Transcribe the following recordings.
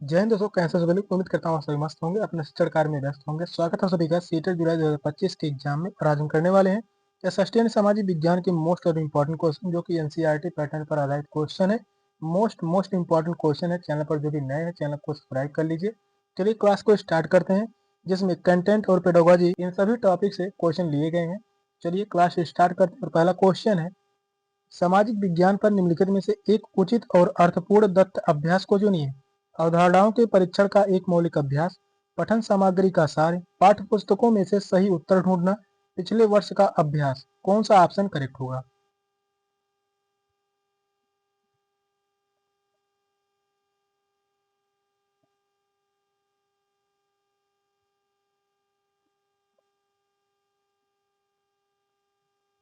जय हिंद दोस्तों, कैसे हो सभी लोग। उम्मीद करता हूँ आप सभी मस्त होंगे, अपने शिक्षण कार्य में व्यस्त होंगे। स्वागत है सभी का सीटेट जुलाई 2025 के एग्जाम में। और आज हम करने वाले हैं एसएसटी यानी सामाजिक विज्ञान के मोस्ट और इम्पोर्टेंट क्वेश्चन, जो कि एनसीईआरटी पैटर्न पर आधारित क्वेश्चन है। मोस्ट इम्पोर्टेंट क्वेश्चन है। चैनल पर जो भी नए हैं, चैनल को सब्सक्राइब कर लीजिए। चलिए क्लास को स्टार्ट करते हैं, जिसमें कंटेंट और पेडागोजी इन सभी टॉपिक से क्वेश्चन लिए गए हैं। चलिए क्लास स्टार्ट करते हैं। और पहला क्वेश्चन है, सामाजिक विज्ञान पर निम्नलिखित में से एक उचित और अर्थपूर्ण दत्त अभ्यास को चुनिए। अवधारणाओं के परीक्षण का एक मौलिक अभ्यास, पठन सामग्री का सार, पाठ्य पुस्तकों में से सही उत्तर ढूंढना, पिछले वर्ष का अभ्यास। कौन सा ऑप्शन करेक्ट होगा?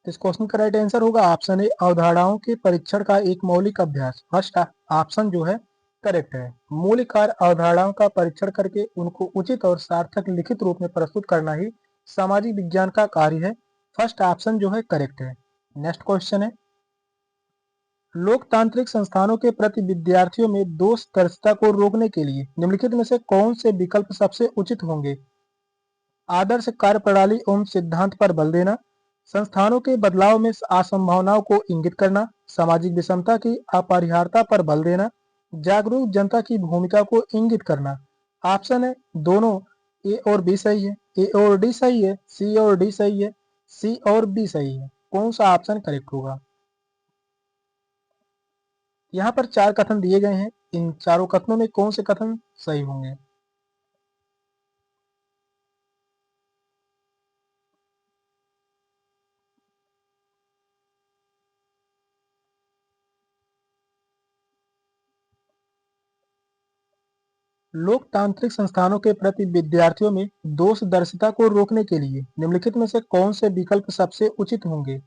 इस क्वेश्चन का राइट आंसर होगा ऑप्शन ए, अवधारणाओं के परीक्षण का एक मौलिक अभ्यास। फर्स्ट ऑप्शन जो है करेक्ट है। मूल्यकार अवधारणाओं का परीक्षण करके उनको उचित और सार्थक लिखित रूप में प्रस्तुत करना ही सामाजिक विज्ञान का कार्य है। फर्स्ट ऑप्शन जो है करेक्ट है। नेक्स्ट क्वेश्चन है, लोकतांत्रिक संस्थानों के प्रति विद्यार्थियों में दोषदर्शिता को रोकने के लिए निम्नलिखित में से कौन से विकल्प सबसे उचित होंगे? आदर्श कार्यप्रणाली एवं सिद्धांत पर बल देना, संस्थानों के बदलाव में असंभावनाओं को इंगित करना, सामाजिक विषमता की अपरिहार्यता पर बल देना, जागरूक जनता की भूमिका को इंगित करना। ऑप्शन है दोनों, ए और बी सही है, ए और डी सही है, सी और डी सही है, सी और बी सही है। कौन सा ऑप्शन करेक्ट होगा? यहाँ पर चार कथन दिए गए हैं। इन चारों कथनों में कौन से कथन सही होंगे? लोकतांत्रिक संस्थानों के प्रति विद्यार्थियों में दोषदर्शिता को रोकने के लिए निम्नलिखित में से कौन से विकल्प सबसे उचित होंगे?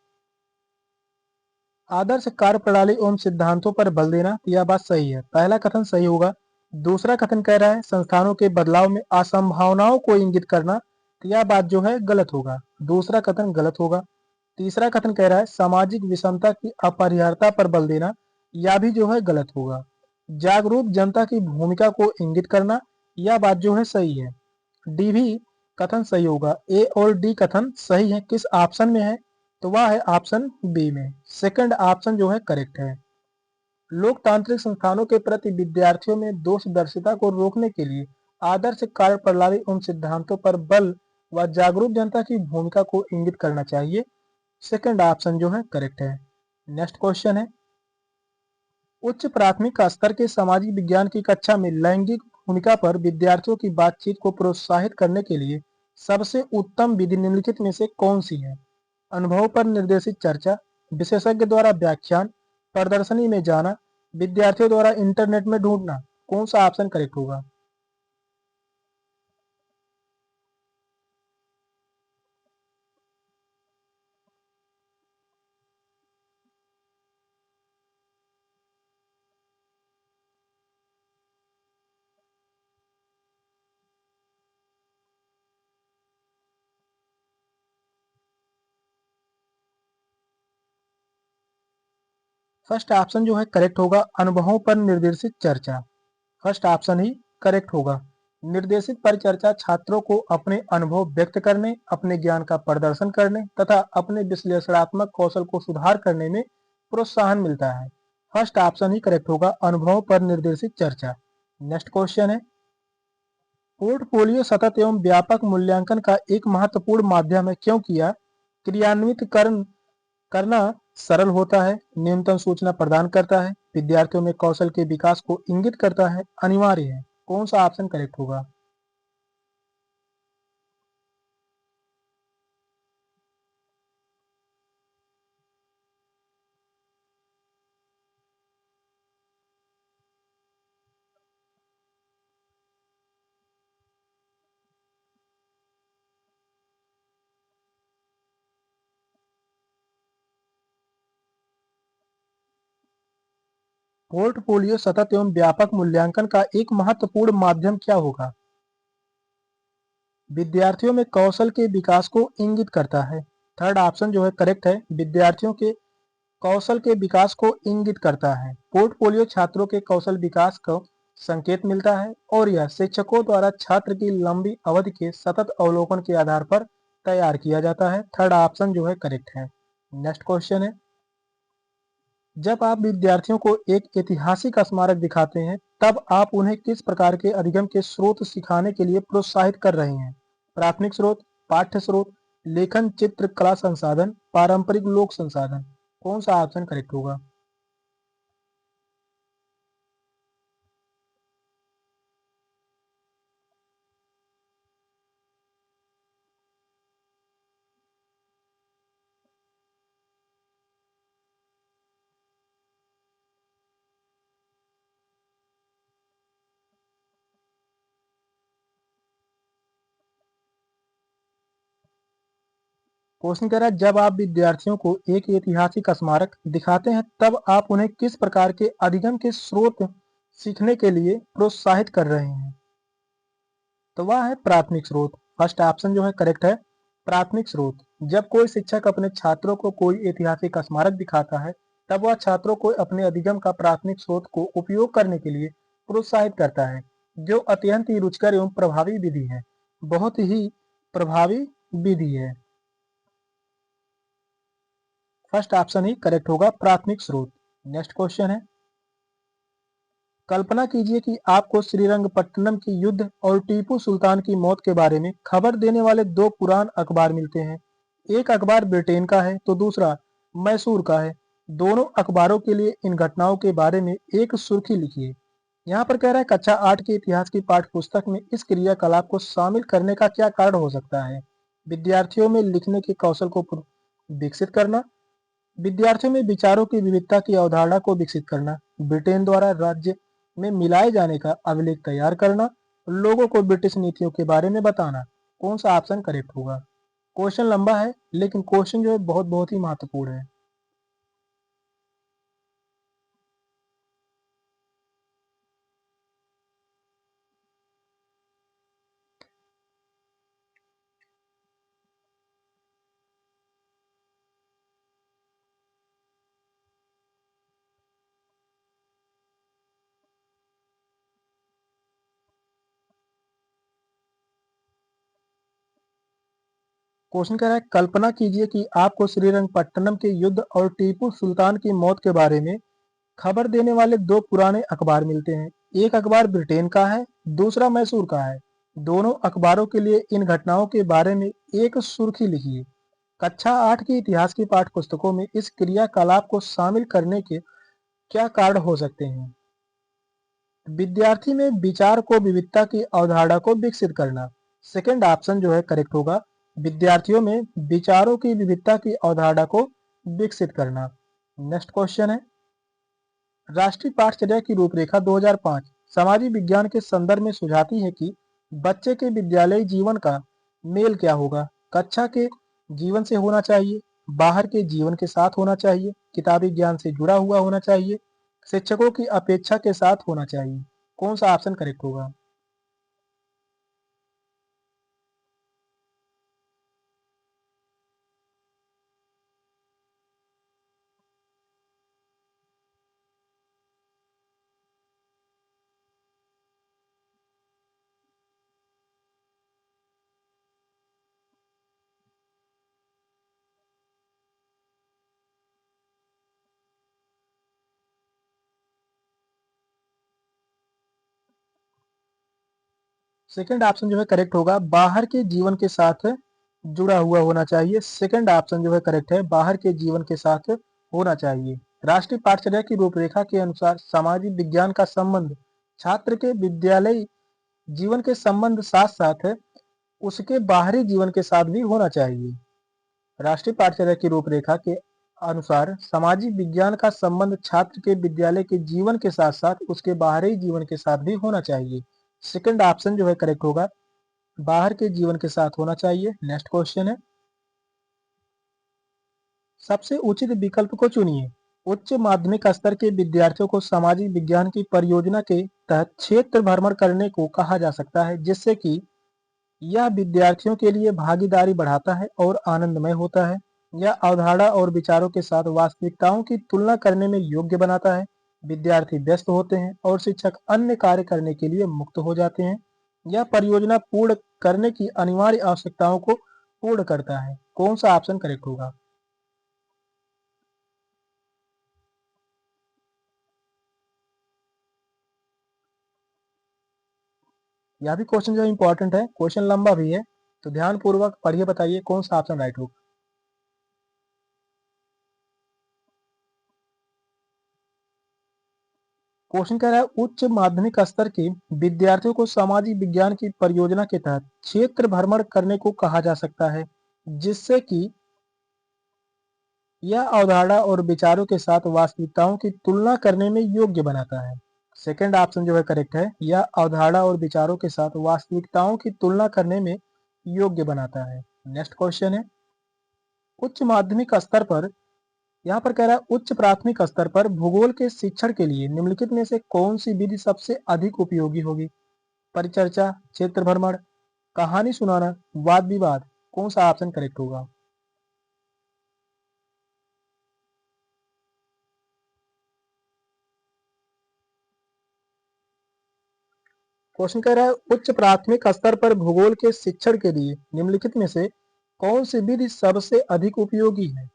आदर्श कार्यप्रणाली एवं सिद्धांतों पर बल देना, यह बात सही है, पहला कथन सही होगा। दूसरा कथन कह रहा है संस्थानों के बदलाव में असंभावनाओं को इंगित करना, तो यह बात जो है गलत होगा, दूसरा कथन गलत होगा। तीसरा कथन कह रहा है सामाजिक विषमता की अपरिहार्यता पर बल देना, यह भी जो है गलत होगा। जागरूक जनता की भूमिका को इंगित करना, यह बात जो है सही है। डी भी कथन सही होगा। ए और डी कथन सही है। किस ऑप्शन में है? तो वह है ऑप्शन बी में। सेकंड ऑप्शन जो है करेक्ट है। लोकतांत्रिक संस्थानों के प्रति विद्यार्थियों में दोषदर्शिता को रोकने के लिए आदर्श कार्य प्रणाली उन सिद्धांतों पर बल व जागरूक जनता की भूमिका को इंगित करना चाहिए। सेकंड ऑप्शन जो है करेक्ट है। नेक्स्ट क्वेश्चन है, उच्च प्राथमिक स्तर के सामाजिक विज्ञान की कक्षा में लैंगिक भूमिका पर विद्यार्थियों की बातचीत को प्रोत्साहित करने के लिए सबसे उत्तम विधि निम्नलिखित में से कौन सी है? अनुभव पर निर्देशित चर्चा, विशेषज्ञ द्वारा व्याख्यान, प्रदर्शनी में जाना, विद्यार्थियों द्वारा इंटरनेट में ढूंढना। कौन सा ऑप्शन करेक्ट होगा? फर्स्ट ऑप्शन जो है करेक्ट होगा, अनुभवों पर निर्देशित चर्चा। फर्स्ट ऑप्शन ही करेक्ट होगा। निर्देशित परिचर्चा छात्रों को अपने अनुभव व्यक्त करने, अपने ज्ञान का प्रदर्शन करने तथा अपने विश्लेषणात्मक कौशल को सुधार करने में प्रोत्साहन मिलता है। फर्स्ट ऑप्शन ही करेक्ट होगा, अनुभव पर निर्देशित चर्चा। नेक्स्ट क्वेश्चन है, पोर्टफोलियो सतत एवं व्यापक मूल्यांकन का एक महत्वपूर्ण माध्यम है क्योंकि यह क्रियान्वित करना सरल होता है, न्यूनतम सूचना प्रदान करता है, विद्यार्थियों में कौशल के विकास को इंगित करता है, अनिवार्य है। कौन सा ऑप्शन करेक्ट होगा? पोर्टफोलियो सतत एवं व्यापक मूल्यांकन का एक महत्वपूर्ण माध्यम क्या होगा? विद्यार्थियों में कौशल के विकास को इंगित करता है। थर्ड ऑप्शन जो है करेक्ट है, विद्यार्थियों के कौशल के विकास को इंगित करता है। पोर्टफोलियो छात्रों के कौशल विकास को संकेत मिलता है और यह शिक्षकों द्वारा छात्र की लंबी अवधि के सतत अवलोकन के आधार पर तैयार किया जाता है। थर्ड ऑप्शन जो है करेक्ट है। नेक्स्ट क्वेश्चन है, जब आप विद्यार्थियों को एक ऐतिहासिक स्मारक दिखाते हैं तब आप उन्हें किस प्रकार के अधिगम के स्रोत सिखाने के लिए प्रोत्साहित कर रहे हैं? प्राथमिक स्रोत, पाठ्य स्रोत, लेखन, चित्र, कला संसाधन, पारंपरिक लोक संसाधन। कौन सा ऑप्शन करेक्ट होगा? क्वेश्चन कह रहा है, जब आप विद्यार्थियों को एक ऐतिहासिक स्मारक दिखाते हैं तब आप उन्हें किस प्रकार के अधिगम के स्रोत सीखने के लिए प्रोत्साहित कर रहे हैं? तो वह है प्राथमिक स्रोत। फर्स्ट ऑप्शन जो है करेक्ट है, प्राथमिक स्रोत। जब कोई शिक्षक अपने छात्रों को कोई ऐतिहासिक स्मारक दिखाता है तब वह छात्रों को अपने अधिगम का प्राथमिक स्रोत को उपयोग करने के लिए प्रोत्साहित करता है, जो अत्यंत ही रुचिकर एवं प्रभावी विधि है। बहुत ही प्रभावी विधि है। फर्स्ट ऑप्शन ही करेक्ट होगा, प्राथमिक स्रोत। नेक्स्ट क्वेश्चन है, कल्पना कीजिए कि आपको श्रीरंगपट्टनम की युद्ध और टीपू सुल्तान की मौत के बारे में खबर देने वाले दो पुरान अखबार मिलते हैं। एक अखबार ब्रिटेन का है तो दूसरा मैसूर का है। दोनों अखबारों के लिए इन घटनाओं के बारे में एक सुर्खी लिखिए। यहाँ पर कह रहा है कक्षा 8 के इतिहास की पाठ्य पुस्तक में इस क्रियाकलाप को शामिल करने का क्या कारण हो सकता है? विद्यार्थियों में लिखने के कौशल को विकसित करना, विद्यार्थियों में विचारों की विविधता की अवधारणा को विकसित करना, ब्रिटेन द्वारा राज्य में मिलाए जाने का अभिलेख तैयार करना, लोगों को ब्रिटिश नीतियों के बारे में बताना। कौन सा ऑप्शन करेक्ट होगा? क्वेश्चन लंबा है लेकिन क्वेश्चन जो है बहुत ही महत्वपूर्ण है। क्वेश्चन कह रहा है, कल्पना कीजिए कि आपको श्रीरंगपट्टनम के युद्ध और टीपू सुल्तान की मौत के बारे में खबर देने वाले दो पुराने अखबार मिलते हैं। एक अखबार ब्रिटेन का है, दूसरा मैसूर का है। दोनों अखबारों के लिए इन घटनाओं के बारे में एक सुर्खी लिखिए। कक्षा 8 की इतिहास की पाठ्य पुस्तकों में इस क्रियाकलाप को शामिल करने के क्या कारण हो सकते हैं? विद्यार्थी में विचार को विविधता की अवधारणा को विकसित करना। सेकंड ऑप्शन जो है करेक्ट होगा, विद्यार्थियों में विचारों की विविधता की अवधारणा को विकसित करना। नेक्स्ट क्वेश्चन है, राष्ट्रीय पाठचर्या की रूपरेखा 2005 सामाजिक विज्ञान के संदर्भ में सुझाती है कि बच्चे के विद्यालयी जीवन का मेल क्या होगा? कक्षा के जीवन से होना चाहिए, बाहर के जीवन के साथ होना चाहिए, किताबी ज्ञान से जुड़ा हुआ होना चाहिए, शिक्षकों की अपेक्षा के साथ होना चाहिए। कौन सा ऑप्शन करेक्ट होगा? सेकंड ऑप्शन जो है करेक्ट होगा, बाहर के जीवन के साथ जुड़ा हुआ होना चाहिए। सेकंड ऑप्शन जो है करेक्ट है, बाहर के जीवन के साथ होना चाहिए। राष्ट्रीय पाठचर्या की रूपरेखा के अनुसार सामाजिक विज्ञान का संबंध छात्र के विद्यालय जीवन के संबंध साथ साथ उसके बाहरी जीवन के साथ भी होना चाहिए। राष्ट्रीय पाठचर्या की रूपरेखा के अनुसार सामाजिक विज्ञान का संबंध छात्र के विद्यालय के जीवन के साथ साथ उसके बाहरी जीवन के साथ भी होना चाहिए। सेकंड ऑप्शन जो है करेक्ट होगा, बाहर के जीवन के साथ होना चाहिए। नेक्स्ट क्वेश्चन है, सबसे उचित विकल्प को चुनिए। उच्च माध्यमिक स्तर के विद्यार्थियों को सामाजिक विज्ञान की परियोजना के तहत क्षेत्र भ्रमण करने को कहा जा सकता है, जिससे कि यह विद्यार्थियों के लिए भागीदारी बढ़ाता है और आनंदमय होता है। यह अवधारणा और विचारों के साथ वास्तविकताओं की तुलना करने में योग्य बनाता है। विद्यार्थी व्यस्त होते हैं और शिक्षक अन्य कार्य करने के लिए मुक्त हो जाते हैं। यह परियोजना पूर्ण करने की अनिवार्य आवश्यकताओं को पूर्ण करता है। कौन सा ऑप्शन करेक्ट होगा? यह भी क्वेश्चन जो इंपॉर्टेंट है, क्वेश्चन लंबा भी है, तो ध्यान पूर्वक पढ़िए, बताइए कौन सा ऑप्शन राइट होगा। क्वेश्चन कह रहा है उच्च माध्यमिक स्तर के विद्यार्थियों को सामाजिक विज्ञान की परियोजना के तहत क्षेत्र भ्रमण करने को कहा जा सकता है, जिससे कि यह अवधारणा और विचारों के साथ वास्तविकताओं की तुलना करने में योग्य बनाता है। सेकंड ऑप्शन जो है करेक्ट है, यह अवधारणा और विचारों के साथ वास्तविकताओं की तुलना करने में योग्य बनाता है। नेक्स्ट क्वेश्चन है उच्च माध्यमिक स्तर पर, यहाँ पर कह रहा है उच्च प्राथमिक स्तर पर भूगोल के शिक्षण के लिए निम्नलिखित में से कौन सी विधि सबसे अधिक उपयोगी होगी? परिचर्चा, क्षेत्र भ्रमण, कहानी सुनाना, वाद विवाद, कौन सा ऑप्शन करेक्ट होगा? क्वेश्चन कह रहा है उच्च प्राथमिक स्तर पर भूगोल के शिक्षण के लिए निम्नलिखित में से कौन सी विधि सबसे अधिक उपयोगी है?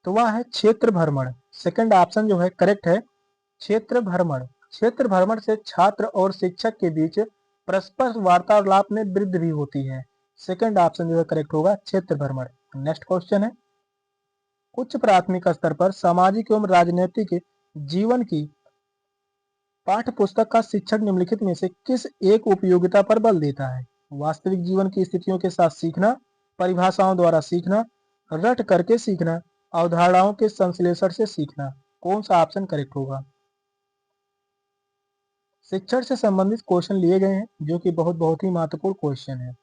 तो वह है क्षेत्र भ्रमण। सेकंड ऑप्शन जो है करेक्ट है, क्षेत्र भ्रमण। क्षेत्र भ्रमण से छात्र और शिक्षक के बीच परस्पर वार्तालाप में वृद्धि भी होती है। सेकंड ऑप्शन जो है करेक्ट होगा, क्षेत्र भ्रमण। नेक्स्ट क्वेश्चन है उच्च प्राथमिक स्तर पर सामाजिक एवं राजनीतिक जीवन की पाठ्य पुस्तक का शिक्षक निम्नलिखित में से किस एक उपयोगिता पर बल देता है? वास्तविक जीवन की स्थितियों के साथ सीखना, परिभाषाओं द्वारा सीखना, रट करके सीखना, अवधारणाओं के संश्लेषण से सीखना, कौन सा ऑप्शन करेक्ट होगा? शिक्षण से संबंधित क्वेश्चन लिए गए हैं, जो कि बहुत ही महत्वपूर्ण क्वेश्चन है।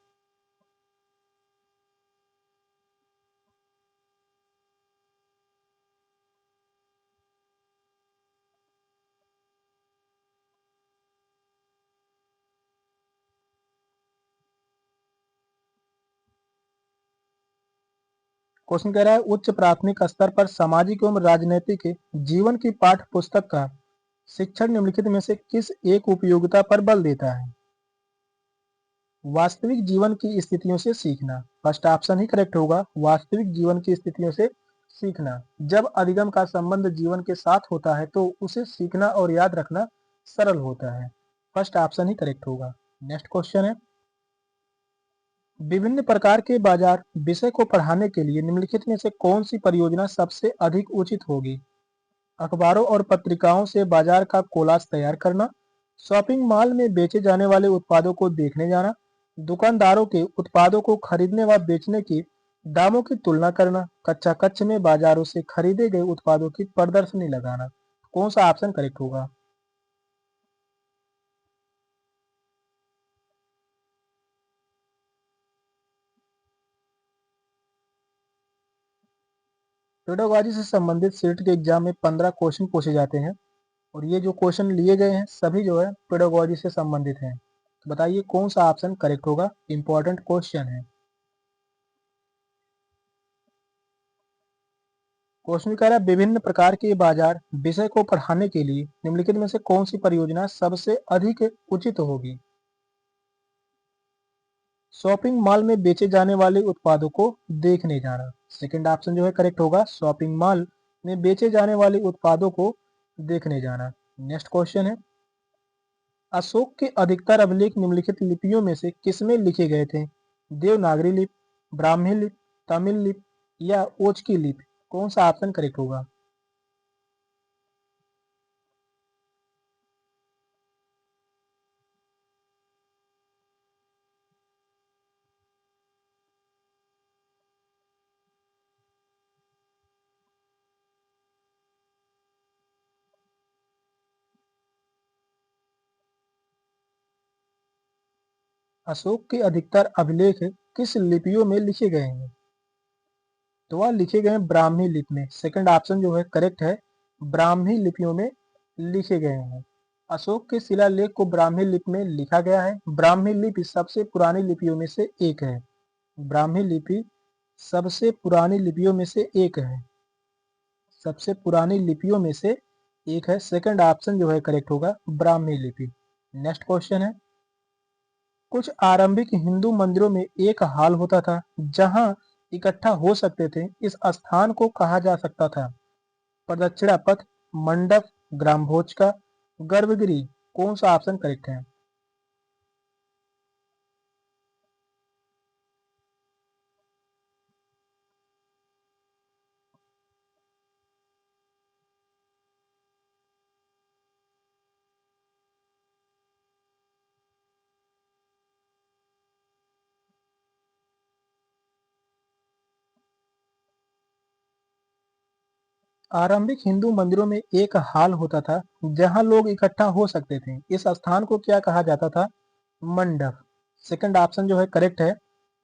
क्वेश्चन कह रहा है उच्च प्राथमिक स्तर पर सामाजिक एवं राजनीतिक जीवन की पाठ्य पुस्तक का शिक्षण निम्नलिखित में से किस एक उपयोगिता पर बल देता है? वास्तविक जीवन की स्थितियों से सीखना। फर्स्ट ऑप्शन ही करेक्ट होगा, वास्तविक जीवन की स्थितियों से सीखना। जब अधिगम का संबंध जीवन के साथ होता है तो उसे सीखना और याद रखना सरल होता है। फर्स्ट ऑप्शन ही करेक्ट होगा। नेक्स्ट क्वेश्चन है विभिन्न प्रकार के बाजार विषय को पढ़ाने के लिए निम्नलिखित में से कौन सी परियोजना सबसे अधिक उचित होगी? अखबारों और पत्रिकाओं से बाजार का कोलाज तैयार करना, शॉपिंग मॉल में बेचे जाने वाले उत्पादों को देखने जाना, दुकानदारों के उत्पादों को खरीदने व बेचने के दामों की तुलना करना, कच्चा कच्च में बाजारों से खरीदे गए उत्पादों की प्रदर्शनी लगाना, कौन सा ऑप्शन करेक्ट होगा? पेडागोजी से संबंधित सीट के एग्जाम में 15 क्वेश्चन पूछे जाते हैं और ये जो क्वेश्चन लिए गए हैं सभी जो है पेडागोजी से संबंधित हैं। तो बताइए कौन सा ऑप्शन करेक्ट होगा? इंपॉर्टेंट क्वेश्चन है। क्वेश्चन कह रहा है विभिन्न प्रकार के बाजार विषय को पढ़ाने के लिए निम्नलिखित में से कौन सी परियोजना सबसे अधिक उचित होगी? शॉपिंग मॉल में बेचे जाने वाले उत्पादों को देखने जाना। सेकंड ऑप्शन जो है करेक्ट होगा, शॉपिंग मॉल में बेचे जाने वाले उत्पादों को देखने जाना। नेक्स्ट क्वेश्चन है अशोक के अधिकतर अभिलेख निम्नलिखित लिपियों में से किसमें लिखे गए थे? देवनागरी लिपि, ब्राह्मी लिपि, तमिल लिपि या ओच की लिपि, कौन सा ऑप्शन करेक्ट होगा? अशोक के अधिकतर अभिलेख किस लिपियों में लिखे गए हैं? तो वह लिखे गए हैं ब्राह्मी लिपि में। सेकंड ऑप्शन जो है करेक्ट है, ब्राह्मी लिपियों में लिखे गए हैं। अशोक के शिलालेख को ब्राह्मी लिपि में लिखा गया है। ब्राह्मी लिपि सबसे पुरानी लिपियों में से एक है। ब्राह्मी लिपि सबसे पुरानी लिपियों में से एक है, सबसे पुरानी लिपियों में से एक है। सेकंड ऑप्शन जो है करेक्ट होगा, ब्राह्मी लिपि। नेक्स्ट क्वेश्चन है, कुछ आरंभिक हिंदू मंदिरों में एक हॉल होता था जहां इकट्ठा हो सकते थे, इस स्थान को कहा जा सकता था? प्रदक्षिणा पथ, मंडप, ग्रामभोज का, गर्भगृह। कौन सा ऑप्शन करेक्ट है? आरंभिक हिंदू मंदिरों में एक हॉल होता था जहां लोग इकट्ठा हो सकते थे, इस स्थान को क्या कहा जाता था? मंडप। सेकंड ऑप्शन जो है करेक्ट है,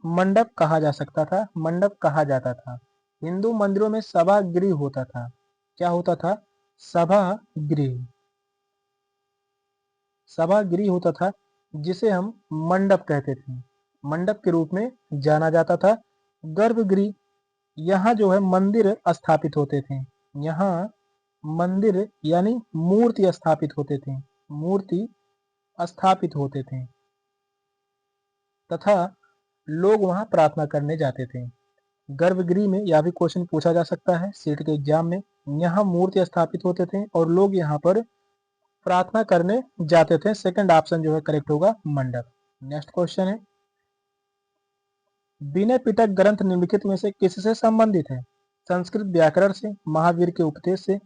मंडप कहा जा सकता था, मंडप कहा जाता था। हिंदू मंदिरों में सभागृह होता था। क्या होता था? सभागृह। सभागृह होता था जिसे हम मंडप कहते थे, मंडप के रूप में जाना जाता था। गर्भगृह, यहाँ जो है मंदिर स्थापित होते थे, यहाँ मंदिर यानी मूर्ति स्थापित होते थे, मूर्ति स्थापित होते थे तथा लोग वहां प्रार्थना करने जाते थे। गर्भगृह में यह भी क्वेश्चन पूछा जा सकता है सीट के एग्जाम में। यहाँ मूर्ति स्थापित होते थे और लोग यहाँ पर प्रार्थना करने जाते थे। सेकंड ऑप्शन जो है करेक्ट होगा, मंडप। नेक्स्ट क्वेश्चन है, विनय पिटक ग्रंथ निम्नलिखित में से किससे संबंधित है? संस्कृत व्याकरण से, महावीर के उपदेश से,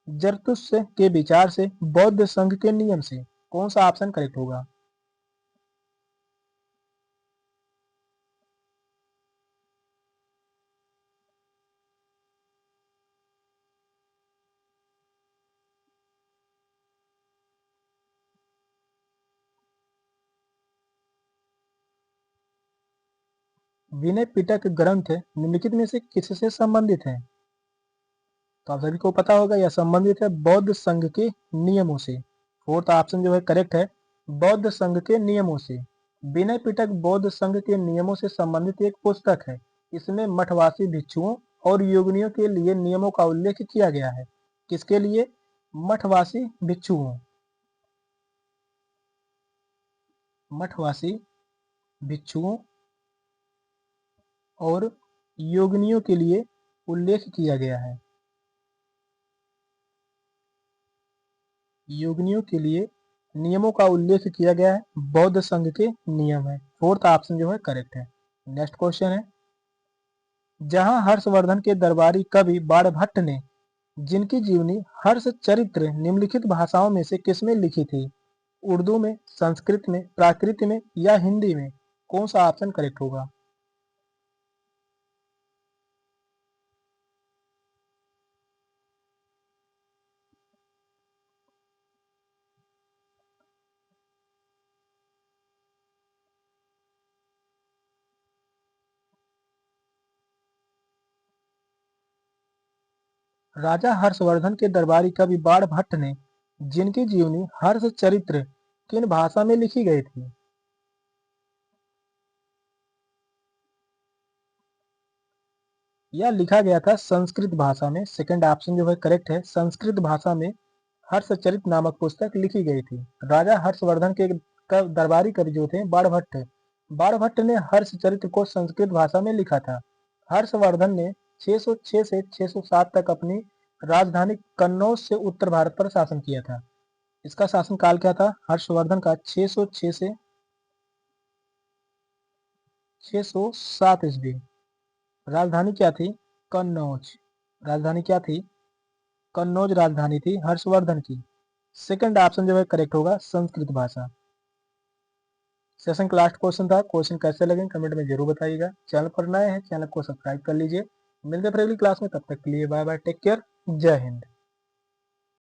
जरतुस्य के विचार से, बौद्ध संघ के नियम से। कौन सा ऑप्शन करेक्ट होगा? विनय पिटक ग्रंथ निम्नलिखित में से किससे संबंधित है? तो आप सभी को पता होगा यह संबंधित है बौद्ध संघ के नियमों से। फोर्थ ऑप्शन जो है करेक्ट है, बौद्ध संघ के नियमों से। विनय पिटक बौद्ध संघ के नियमों से संबंधित एक पुस्तक है। इसमें मठवासी भिक्षुओं और योगिनियों के लिए नियमों का उल्लेख किया गया है। किसके लिए? मठवासी भिक्षुओं, मठवासी भिक्षुओं और योगिनियों के लिए उल्लेख किया गया है। योगिनियों के लिए नियमों का उल्लेख किया गया है, बौद्ध संघ के नियम है। फोर्थ ऑप्शन जो है करेक्ट है। नेक्स्ट क्वेश्चन है, जहां हर्षवर्धन के दरबारी कवि बाणभट्ट ने जिनकी जीवनी हर्ष चरित्र निम्नलिखित भाषाओं में से किसमें लिखी थी? उर्दू में, संस्कृत में, प्राकृत में या हिंदी में? कौन सा ऑप्शन करेक्ट होगा? राजा हर्षवर्धन के दरबारी कवि बाणभट्ट ने जिनकी जीवनी हर्ष चरित्र किन भाषा में लिखी गई थी? यह लिखा गया था संस्कृत भाषा में। सेकंड ऑप्शन जो है करेक्ट है, संस्कृत भाषा में हर्षचरित नामक पुस्तक लिखी गई थी। राजा हर्षवर्धन के दरबारी कवि जो थे बाणभट्ट, बाणभट्ट ने हर्षचरित्र को संस्कृत भाषा में लिखा था। हर्षवर्धन ने 606 से 607 तक अपनी राजधानी कन्नौज से उत्तर भारत पर शासन किया था। इसका शासन काल क्या था हर्षवर्धन का? 606 से 607 ईस्वी। राजधानी क्या थी? कन्नौज। राजधानी क्या थी? कन्नौज राजधानी थी हर्षवर्धन की। सेकंड ऑप्शन जो है करेक्ट होगा, संस्कृत भाषा। सेशन का लास्ट क्वेश्चन था। क्वेश्चन कैसे लगे कमेंट में जरूर बताइएगा। चैनल पर नए हैं, चैनल को सब्सक्राइब कर लीजिए। मिलते हैं फिर अगली क्लास में, तब तक के लिए बाय बाय, टेक केयर, जय हिंद।